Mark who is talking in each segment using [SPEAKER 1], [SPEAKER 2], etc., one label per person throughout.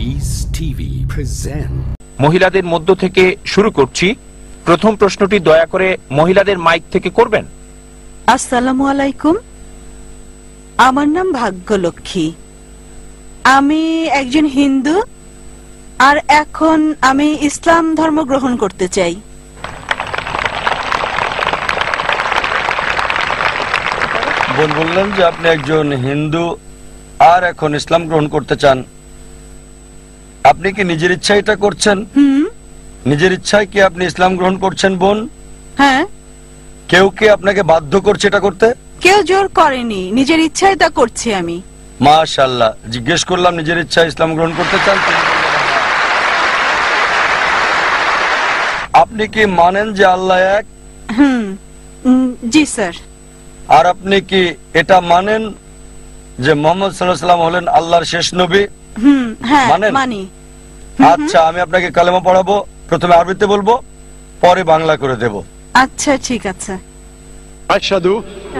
[SPEAKER 1] Piece TV present.
[SPEAKER 2] মহিলাদের মধ্য থেকে শুরু করছি। প্রথম প্রশ্নটি দয়া করে মহিলাদের মাইক থেকে করবেন।
[SPEAKER 3] আসসালামু আলাইকুম, আমার নাম ভাগ্যলক্ষ্মী। আমি একজন হিন্দু, আর এখন আমি ইসলাম ধর্ম গ্রহণ করতে চাই।
[SPEAKER 4] বোন বললেন যে আপনি একজন হিন্দু আর এখন ইসলাম গ্রহণ করতে চান। আপনি কি নিজের ইচ্ছায় এটা করছেন? নিজের ইচ্ছায় কি আপনি ইসলাম গ্রহণ করছেন বোন?
[SPEAKER 3] হ্যাঁ।
[SPEAKER 4] কেউ কি আপনাকে বাধ্য করছে এটা করতে?
[SPEAKER 3] কেউ জোর করেনি, নিজের ইচ্ছায় তা করছি আমি।
[SPEAKER 4] মাশাআল্লাহ। জিজ্ঞেস করলাম নিজের ইচ্ছায় ইসলাম গ্রহণ করতে চান? আপনি কি মানেন যে আল্লাহ এক?
[SPEAKER 3] জি স্যার।
[SPEAKER 4] আর আপনি কি এটা মানেন যে মুহাম্মদ সাল্লাল্লাহু আলাইহি ওয়াসাল্লাম হলেন আল্লাহর শেষ নবী?
[SPEAKER 3] হ্যাঁ
[SPEAKER 4] মানেন?
[SPEAKER 3] মানি।
[SPEAKER 4] আচ্ছা, আমি আপনাকে কালেমা পড়াবো। প্রথমে আরবিতে বলবো, পরে বাংলা করে দেব।
[SPEAKER 3] আচ্ছা ঠিক আছে।
[SPEAKER 5] আশহাদু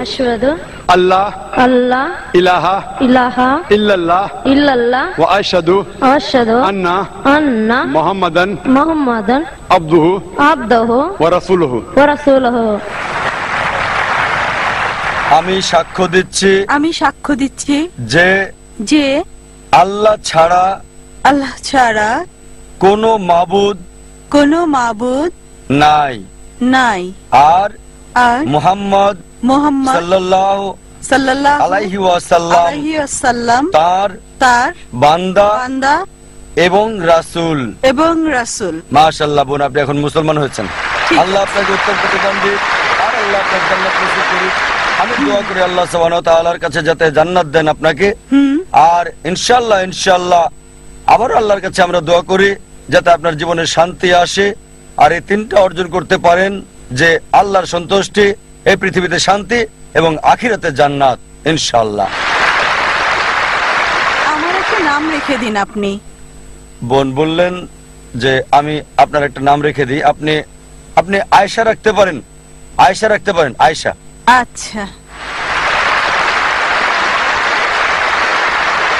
[SPEAKER 6] আশহাদু
[SPEAKER 5] আল্লাহ
[SPEAKER 6] আল্লাহ
[SPEAKER 5] ইলাহা
[SPEAKER 6] ইলাহা
[SPEAKER 5] ইল্লাল্লাহ
[SPEAKER 6] ইল্লাল্লাহ
[SPEAKER 5] ওয়া আশহাদু
[SPEAKER 6] আশহাদু আন্না
[SPEAKER 5] মুহাম্মাদান
[SPEAKER 6] মুহাম্মাদান
[SPEAKER 5] আবদুহু
[SPEAKER 6] আবদুহু
[SPEAKER 5] ওয়া রাসূলুহু
[SPEAKER 6] ওয়া রাসূলুহু।
[SPEAKER 4] আমি সাক্ষ্য দিচ্ছি
[SPEAKER 3] আমি সাক্ষ্য দিচ্ছি
[SPEAKER 4] যে আল্লাহ ছাড়া কোনো মাবুদ নাই আর মুহাম্মদ সাল্লাল্লাহু আলাইহি ওয়াসাল্লাম তার বান্দা এবং রাসূল। মাশাআল্লাহ বোন, আপনি এখন মুসলমান হয়েছেন। আল্লাহ আপনাকে উত্তম প্রতিদান দিক আর আল্লাহ আপনাকে জান্নাত নসিব করুক। আমি দোয়া করি আল্লাহ সুবহানাহু ওয়া তাআলার কাছে যাতে জান্নাত দেন আপনাকে। আর ইনশাআল্লাহ আবার আল্লাহর কাছে আমরা দোয়া করি যাতে আপনার জীবনে শান্তি আসে আর এই তিনটা অর্জন করতে পারেন, যে আল্লাহর সন্তুষ্টি, এই পৃথিবীতে শান্তি এবং আখিরাতে জান্নাত ইনশাআল্লাহ।
[SPEAKER 3] আমার একটা নাম রেখে দিন আপনি।
[SPEAKER 4] বোন বললেন যে আমি আপনার একটা নাম রেখে দিই। আপনি আয়েশা রাখতে পারেন। আয়েশা।
[SPEAKER 3] আচ্ছা।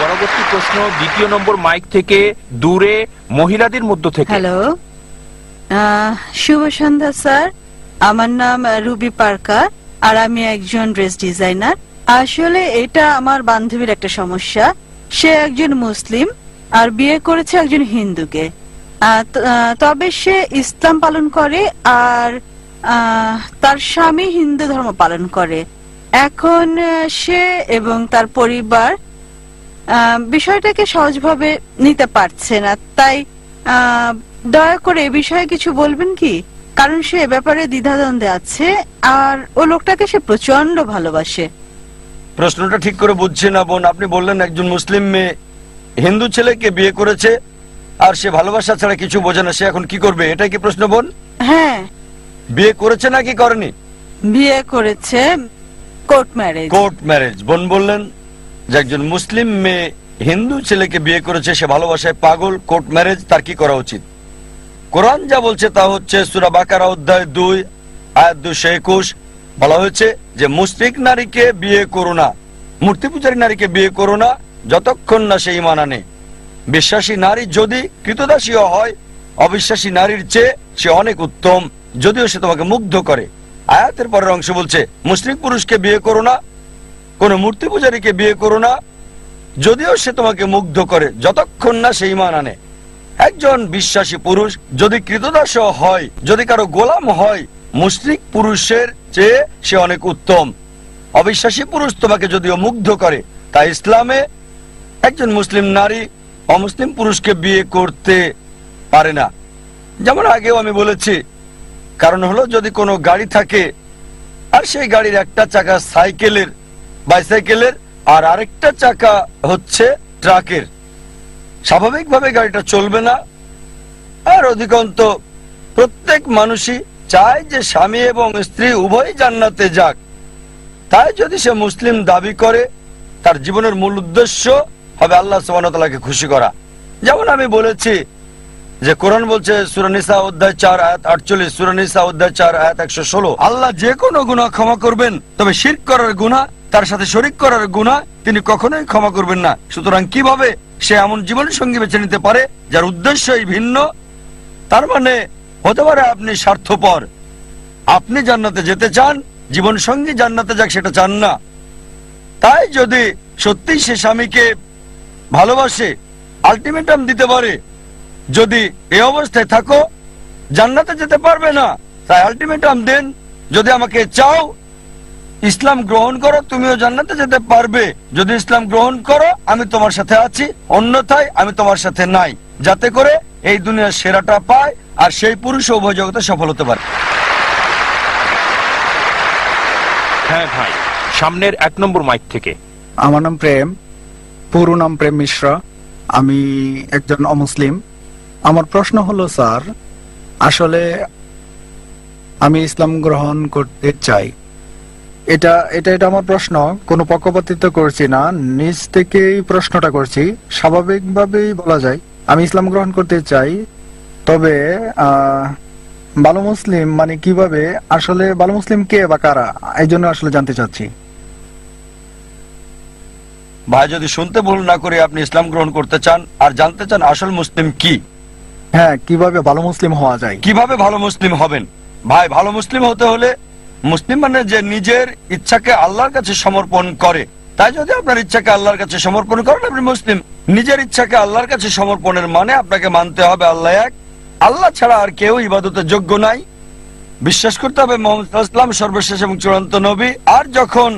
[SPEAKER 2] পরবর্তী প্রশ্ন দ্বিতীয় নম্বর মাইক থেকে দূরে মহিলাদের মধ্য থেকে।
[SPEAKER 3] হ্যালো, শুভ সন্ধ্যা স্যার। আমার নাম রুবি পার্কার আর আমি একজন ড্রেস ডিজাইনার। আসলে এটা আমার বান্ধবীর একটা সমস্যা। সে একজন মুসলিম আর বিয়ে করেছে একজন হিন্দুকে। তবে সে ইসলাম পালন করে আর তার স্বামী হিন্দু ধর্ম পালন করে। এখন সে এবং তার পরিবার বিষয়টাকে সহজভাবে নিতে পারছে না। তাই দয়া করে এ বিষয়ে কিছু বলবেন কি? কারণ সে এ ব্যাপারে দ্বিধাদ্বন্দ্বে আছে আর ও লোকটাকে সে প্রচন্ড ভালোবাসে।
[SPEAKER 4] প্রশ্নটা ঠিক করে বুঝছি না বোন। আপনি বললেন একজন মুসলিম মেয়ে হিন্দু ছেলেকে বিয়ে করেছে আর সে ভালোবাসা ছাড়া কিছু বোঝে না, সে এখন কি করবে, এটাই কি প্রশ্ন বোন?
[SPEAKER 3] হ্যাঁ।
[SPEAKER 4] বিয়ে করেছে নাকি করেনি?
[SPEAKER 3] বিয়ে করেছে, কোর্ট ম্যারেজ।
[SPEAKER 4] বোন বললেন যে একজন মুসলিম মেয়ে হিন্দু ছেলেকে বিয়ে করেছে, সে ভালোবাসায় পাগল, কোর্ট ম্যারেজ, তার কি করা উচিত? কোরআন যা বলছে তা হচ্ছে সূরা বাকারা অধ্যায় 2 আয়াত 221 বলা হয়েছে যে মুশরিক নারীকে বিয়ে করো না, মূর্তি পূজারী নারীকে বিয়ে করো না যতক্ষণ না সে ঈমান আনে। বিশ্বাসী নারী যদি কৃতদাসীও হয়, অবিশ্বাসী নারীর চেয়ে সে অনেক উত্তম, যদিও সে তোমাকে মুগ্ধ করে। আয়াতের পরের অংশ বলছে মুশরিক পুরুষকে বিয়ে করো না, কোন মূর্তি পূজারীকে বিয়ে করো না, যদিও সে তোমাকে মুগ্ধ করে, যতক্ষণ না সে ঈমান আনে। একজন বিশ্বাসী পুরুষ যদি কৃতদাস হয়, যদি কারো গোলাম হয়, মুশরিক পুরুষের চেয়ে সে অনেক উত্তম। অবিশ্বাসী পুরুষ তোমাকে যদিও মুগ্ধ করে, তাই ইসলামে একজন মুসলিম নারী অমুসলিম পুরুষকে বিয়ে করতে পারে না। যেমন আগেও আমি বলেছি, কারণ হলো যদি কোনো গাড়ি থাকে আর সেই গাড়ির একটা চাকা বাইসাইকেলের আর আরেকটা চাকা হচ্ছে ট্রাকের, স্বাভাবিকভাবে গাড়িটা চলবে না। আর অধিকাংশ প্রত্যেক মানুষই চায় যে স্বামী এবং স্ত্রী উভয়ই জান্নাতে যাক। তাই যদি সে মুসলিম দাবি করে, তার জীবনের মূল উদ্দেশ্য হবে আল্লাহ সুবহানাহু ওয়া তাআলাকে খুশি করা। যেমন আমি বলেছি যে কোরআন বলছে সূরা নিসা অধ্যায় 4 আয়াত 48, সূরা নিসা অধ্যায় 4 আয়াত 116, আল্লাহ যে কোনো গুনাহ ক্ষমা করবেন, তবে শিরক করার গুনাহ তার সাথে শরিক করার গুনাহ তিনি কখনোই ক্ষমা করবেন না। সুতরাং কিভাবে সে এমন জীবন সঙ্গী বেছে নিতে পারে যার উদ্দেশ্যই ভিন্ন? তার মানে হতে পারে আপনি স্বার্থপর, আপনি জান্নাতে যেতে চান, জীবন সঙ্গী জান্নাতে যাক সেটা চান না। তাই যদি সত্যি সে স্বামীকে ভালোবাসে, আলটিমেটাম দিতে পারে, যদি এই অবস্থায় থাকো জান্নাতে যেতে পারবে না, তাই আলটিমেটাম দেন, যদি আমাকে চাও ইসলাম গ্রহণ করো তুমিও জান্নাতে যেতে পারবে, যদি ইসলাম গ্রহণ করো আমি তোমার সাথে আছি, অন্যথায় আমি তোমার সাথে নাই, যাতে করে এই দুনিয়ার সেরাটা পায় আর সেই পুরুষ উভয় জগতে সফল হতে পারে।
[SPEAKER 2] হ্যাঁ ভাই, সামনের 1 নম্বর মাইক থেকে।
[SPEAKER 7] আমার নাম প্রেম, পুরো নাম প্রেম মিশ্রা। আমি একজন অমুসলিম। আমার প্রশ্ন হলো স্যার, আসলে আমি ইসলাম গ্রহণ করতে চাই, এটা এটা এটা আমার প্রশ্ন। কোনো পক্ষপাতিত্ব করছি না, নিজ থেকেই প্রশ্নটা করছি। স্বাভাবিকভাবেই বলা যায় আমি ইসলাম গ্রহণ করতে চাই, তবে ভালো মুসলিম মানে কিভাবে, আসলে ভালো মুসলিম কে বা কারা, এই জন্য আসলে জানতে চাচ্ছি।
[SPEAKER 4] ভাই যদি শুনতে ভুল না করে আপনি ইসলাম গ্রহণ করতে চান আর জানতে চান আসল মুসলিম কি,
[SPEAKER 7] হ্যাঁ, কিভাবে ভালো মুসলিম হওয়া যায়,
[SPEAKER 4] কিভাবে ভালো মুসলিম হবেন। ভাই ভালো মুসলিম হতে হলে, মুসলিম মানে যে নিজের ইচ্ছাকে আল্লাহর কাছে সমর্পণ করে, তাই যদি আপনার ইচ্ছাকে আল্লাহর কাছে সমর্পণ করেন আপনি মুসলিম। নিজের ইচ্ছাকে আল্লাহর কাছে সমর্পণের মানে আপনাকে মানতে হবে আল্লাহ এক, আল্লাহ ছাড়া আর কেউ ইবাদতের যোগ্য নাই। বিশ্বাস করতে হবে মুহাম্মদ সাল্লাল্লাহু আলাইহি ওয়াসাল্লাম সর্বশেষ এবং চূড়ান্ত নবী। আর যখন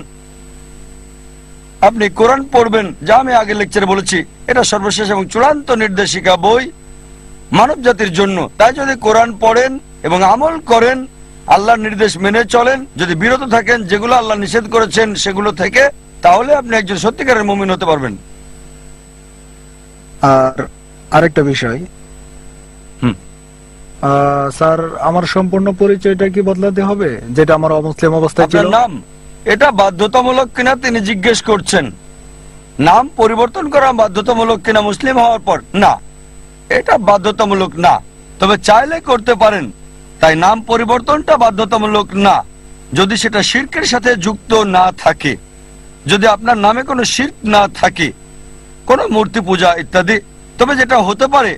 [SPEAKER 4] আপনি কোরআন পড়বেন, যা আমি আগে লেকচারে বলেছি, এটা সর্বশেষ এবং চূড়ান্ত নির্দেশিকা বই মানব জাতির জন্য। তাই যদি কোরআন পড়েন এবং আমল করেন, আল্লাহর নির্দেশ মেনে চলেন, যদি বিরত থাকেন যেগুলো আল্লাহ নিষেধ করেছেন সেগুলো থেকে, তাহলে আপনি একজন সত্যিকারের মুমিন হতে পারবেন।
[SPEAKER 7] আর আরেকটা বিষয়, স্যার আমার সম্পূর্ণ পরিচয়টা কি বদলাতে হবে, যেটা আমার অমুসলিম অবস্থায় ছিল?
[SPEAKER 4] আপনার নাম এটা বাধ্যতামূলক কিনা তিনি জিজ্ঞেস করছেন। নাম পরিবর্তন করা বাধ্যতামূলক কিনা মুসলিম হওয়ার পর? না, এটা বাধ্যতামূলক না, তবে চাইলে করতে পারেন। তাই নাম পরিবর্তনটা বাধ্যতামূলক না, যদি সেটা শিরকের সাথে যুক্ত না থাকে, যদি আপনার নামে কোনো শিরক না থাকে, কোনো মূর্তি পূজা ইত্যাদি। তবে যেটা হতে পারে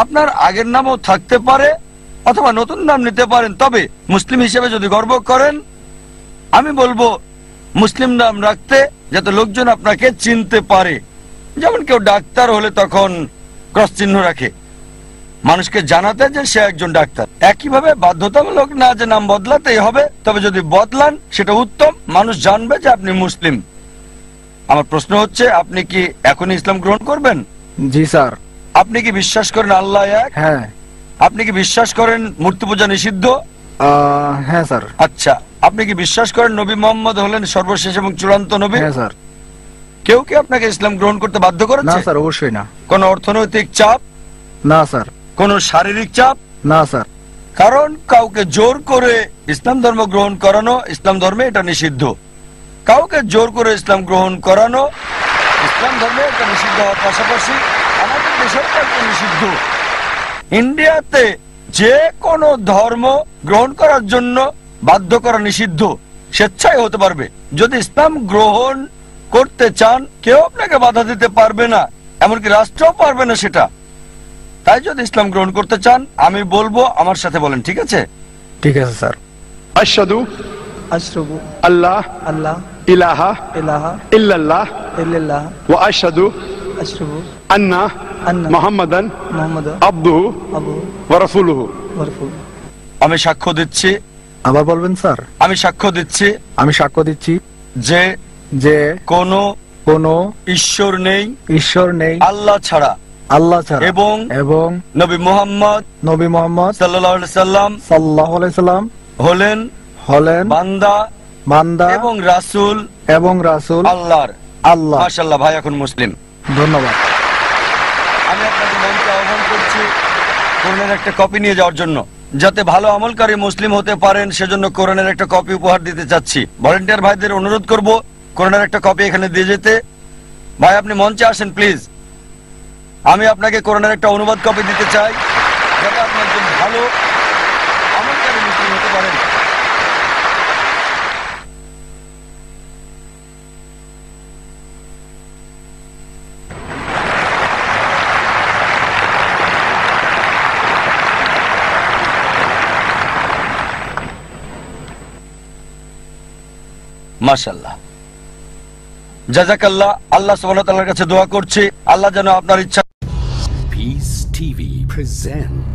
[SPEAKER 4] আপনার আগের নামও থাকতে পারে অথবা নতুন নাম নিতে পারেন। তবে মুসলিম হিসেবে যদি গর্ব করেন, আমি বলবো মুসলিম নাম রাখতে, যাতে লোকজন আপনাকে চিনতে পারে। যেমন কেউ ডাক্তার হলে তখন ক্রস চিহ্ন রাখে, মানুষকে জানাতে যে সে একজন ডাক্তার। একইভাবে বাধ্যতামূলক না যে নাম বদলাতেই হবে, তবে যদি বদলান সেটা উত্তম, মানুষ জানবে যে আপনি মুসলিম। আমার প্রশ্ন হচ্ছে, আপনি কি এখনই ইসলাম গ্রহণ করবেন?
[SPEAKER 7] জি স্যার।
[SPEAKER 4] আপনি কি বিশ্বাস করেন আল্লাহ এক?
[SPEAKER 7] হ্যাঁ।
[SPEAKER 4] আপনি কি বিশ্বাস করেন মূর্তি পূজা নিষিদ্ধ?
[SPEAKER 7] হ্যাঁ স্যার।
[SPEAKER 4] আচ্ছা, আপনি কি বিশ্বাস করেন নবী মোহাম্মদ হলেন সর্বশেষ এবং চূড়ান্ত নবী?
[SPEAKER 7] হ্যাঁ স্যার।
[SPEAKER 4] কেউ কি আপনাকে ইসলাম গ্রহণ করতে বাধ্য করেছে?
[SPEAKER 7] না স্যার, অবশ্যই না।
[SPEAKER 4] কোন অর্থনৈতিক চাপ?
[SPEAKER 7] না স্যার।
[SPEAKER 4] কোন শারীরিক চাপ?
[SPEAKER 7] না স্যার।
[SPEAKER 4] কারণ কাউকে জোর করে ইসলাম ধর্ম গ্রহণ করানো ইসলাম ধর্মে এটা নিষিদ্ধ। কাউকে জোর করে ইসলাম গ্রহণ করানো ইসলাম ধর্মে এটা নিষিদ্ধ হওয়ার পাশাপাশি আমাদের দেশেও এটা নিষিদ্ধ। ইন্ডিয়াতে যে কোনো ধর্ম গ্রহণ করার জন্য বাধ্য করা নিষিদ্ধ, স্বেচ্ছায় হতে পারবে। যদি ইসলাম গ্রহণ করতে চান কেউ আপনাকে বাধা দিতে পারবে না, এমনকি রাষ্ট্রও পারবে না সেটা। তাই যদি ইসলাম গ্রহণ করতে চান আমি বলবো আমার সাথে বলেন, ঠিক আছে?
[SPEAKER 7] ঠিক আছে স্যার।
[SPEAKER 5] আশহাদু
[SPEAKER 8] আশরাবু
[SPEAKER 5] আল্লাহ
[SPEAKER 8] আল্লাহ
[SPEAKER 5] ইলাহা
[SPEAKER 8] ইলাহা
[SPEAKER 5] ইল্লাল্লাহ
[SPEAKER 8] ইল্লাল্লাহ
[SPEAKER 5] ওয়া আশহাদু
[SPEAKER 8] আশরাবু
[SPEAKER 5] আন্না
[SPEAKER 8] আন্না
[SPEAKER 5] মুহাম্মাদান
[SPEAKER 8] মুহাম্মাদ
[SPEAKER 5] আবদুহু
[SPEAKER 8] আবু
[SPEAKER 5] ওয়া রাসূলুহু।
[SPEAKER 8] ওয়ারফু।
[SPEAKER 4] আমি সাক্ষ্য দিচ্ছি।
[SPEAKER 7] আবার বলবেন স্যার?
[SPEAKER 4] আমি সাক্ষ্য দিচ্ছি
[SPEAKER 7] আমি সাক্ষ্য দিচ্ছি
[SPEAKER 4] যে
[SPEAKER 7] যে
[SPEAKER 4] কোনো ঈশ্বর নেই
[SPEAKER 7] ঈশ্বর নেই
[SPEAKER 4] আল্লাহ ছাড়া,
[SPEAKER 7] আল্লাহ ছাড়া,
[SPEAKER 4] এবং
[SPEAKER 7] এবং
[SPEAKER 4] নবী মুহাম্মদ সাল্লাল্লাহু আলাইহি
[SPEAKER 7] সাল্লাম
[SPEAKER 4] হলেন বান্দা এবং রাসূল আল্লাহর।
[SPEAKER 7] আল্লাহ।
[SPEAKER 4] মাশাআল্লাহ, ভাই এখন মুসলিম।
[SPEAKER 7] ধন্যবাদ।
[SPEAKER 4] আমি আপনাকে মঞ্চে আহ্বান করছি কোরআনের একটা কপি নিয়ে যাওয়ার জন্য, যাতে ভালো আমলকারী মুসলিম হতে পারেন। সেজন্য কোরআনের একটা কপি উপহার দিতে চাচ্ছি। ভলান্টিয়ার ভাইদের অনুরোধ করব কোরআনের একটা কপি এখানে দিয়ে যেতে। ভাই আপনি মঞ্চে আসেন প্লিজ। আমি আপনাকে কোরআনের একটা অনুবাদ কপি দিতে চাই, যাতে আপনি একজন ভালো আমলকারী মুসলিম হতে পারেন। মাশাআল্লাহ, জাযাকাল্লাহ। আল্লাহ সুবহানাহু ওয়া তাআলার কাছে দোয়া করছি আল্লাহ যেন আপনার ইচ্ছা
[SPEAKER 1] Peace TV presents